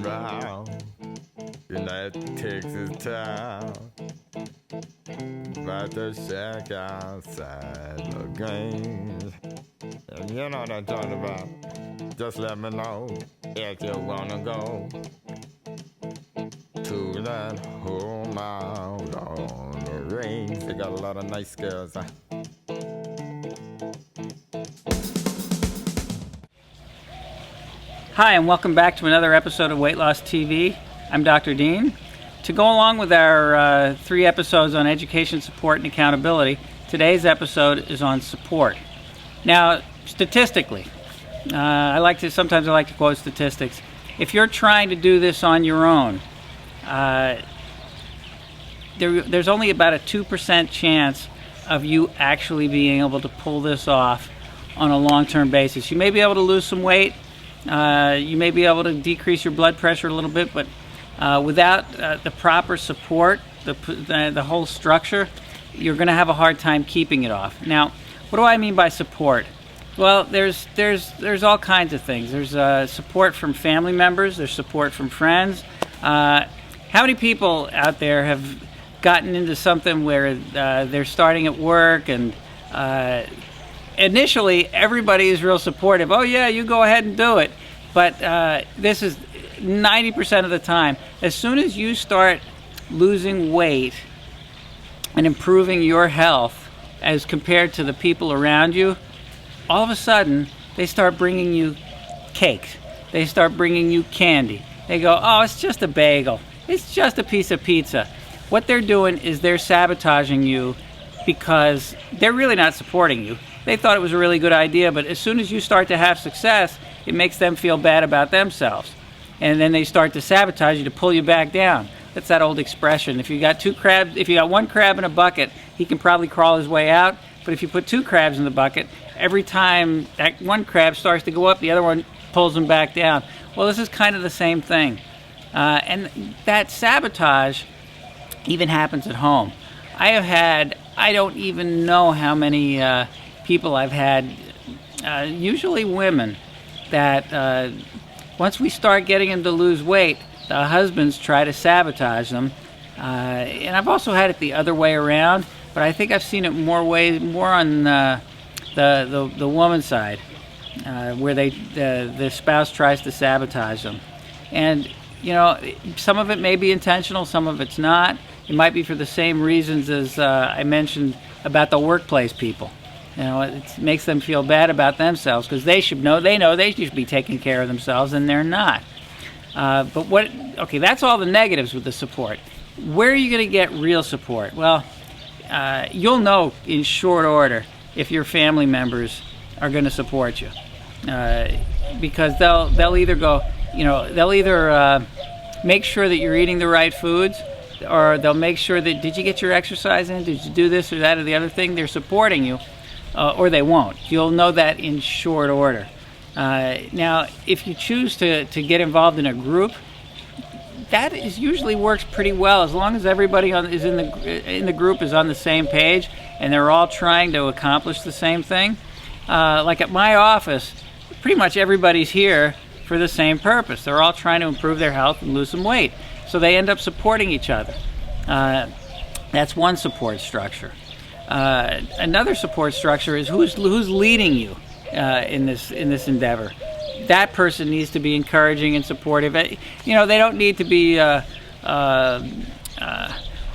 round in that Texas town. About to shack outside the games. And you know what I'm talking about. Just let me know if you wanna go to that home out on the range. They got a lot of nice girls. Hi, and welcome back to another episode of Weight Loss TV. I'm Dr. Dean. To go along with our 3 episodes on education, support, and accountability, today's episode is on support. Now, statistically, sometimes I like to quote statistics. If you're trying to do this on your own, there's only about a 2% chance of you actually being able to pull this off on a long-term basis. You may be able to lose some weight. You may be able to decrease your blood pressure a little bit, but without the proper support, the whole structure, you're going to have a hard time keeping it off. Now, what do I mean by support? Well, there's all kinds of things. There's support from family members. There's support from friends. How many people out there have gotten into something where they're starting at work and initially everybody is real supportive. Oh yeah, you go ahead and do it. But this is 90% of the time. As soon as you start losing weight and improving your health as compared to the people around you, all of a sudden they start bringing you cakes. They start bringing you candy. They go, oh, it's just a bagel. It's just a piece of pizza. What they're doing is they're sabotaging you because they're really not supporting you. They thought it was a really good idea, but as soon as you start to have success, it makes them feel bad about themselves. And then they start to sabotage you to pull you back down. That's that old expression. If you got one crab in a bucket, he can probably crawl his way out. But if you put 2 crabs in the bucket, every time that one crab starts to go up, the other one pulls him back down. Well, this is kind of the same thing. And that sabotage even happens at home. I don't even know how many people I've had, usually women, that once we start getting them to lose weight, the husbands try to sabotage them. And I've also had it the other way around, but I think I've seen it more on the woman's side, where the spouse tries to sabotage them. And you know, some of it may be intentional, some of it's not. It might be for the same reasons as I mentioned about the workplace people. You know, it makes them feel bad about themselves because they know they should be taking care of themselves, and they're not. Okay, that's all the negatives with the support. Where are you going to get real support? Well, you'll know in short order if your family members are going to support you, because they'll either make sure that you're eating the right foods, or they'll make sure that, did you get your exercise in? Did you do this or that or the other thing? They're supporting you, or they won't. You'll know that in short order. Now, if you choose to get involved in a group, that usually works pretty well as long as everybody in the group is on the same page and they're all trying to accomplish the same thing. Like at my office, pretty much everybody's here for the same purpose. They're all trying to improve their health and lose some weight. So they end up supporting each other. That's one support structure. Another support structure is who's leading you in this endeavor. That person needs to be encouraging and supportive. You know, they don't need to be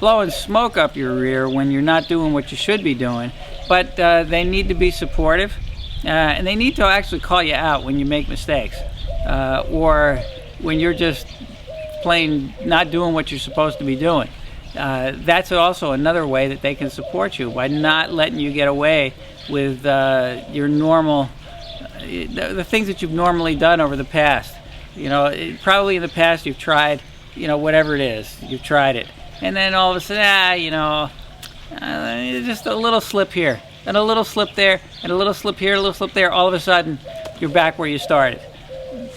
blowing smoke up your rear when you're not doing what you should be doing, but they need to be supportive, and they need to actually call you out when you make mistakes, or when you're just plain not doing what you're supposed to be doing. That's also another way that they can support you, by not letting you get away with your normal, the things that you've normally done over the past. You know, probably in the past you've tried, whatever it is, you've tried it. And then all of a sudden, just a little slip here, and a little slip there, and a little slip here, a little slip there. All of a sudden, you're back where you started.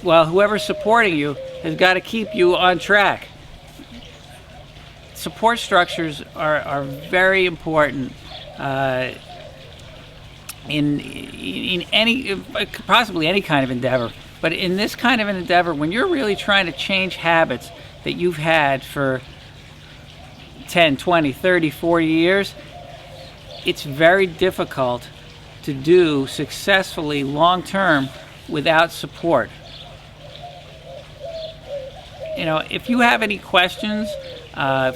Well, whoever's supporting you has got to keep you on track. Support structures are very important in any, possibly any kind of endeavor, But in this kind of an endeavor, when you're really trying to change habits that you've had for 10, 20, 30, 40 years, it's very difficult to do successfully long term without support. If you have any questions,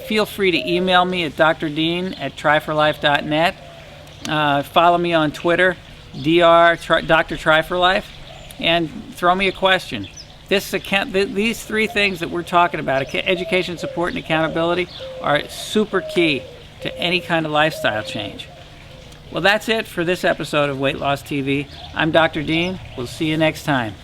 feel free to email me at drdean@tryforlife.net. Follow me on Twitter, Dr. Try for Life, and throw me a question. These three things that we're talking about, education, support, and accountability, are super key to any kind of lifestyle change. Well, that's it for this episode of Weight Loss TV. I'm Dr. Dean. We'll see you next time.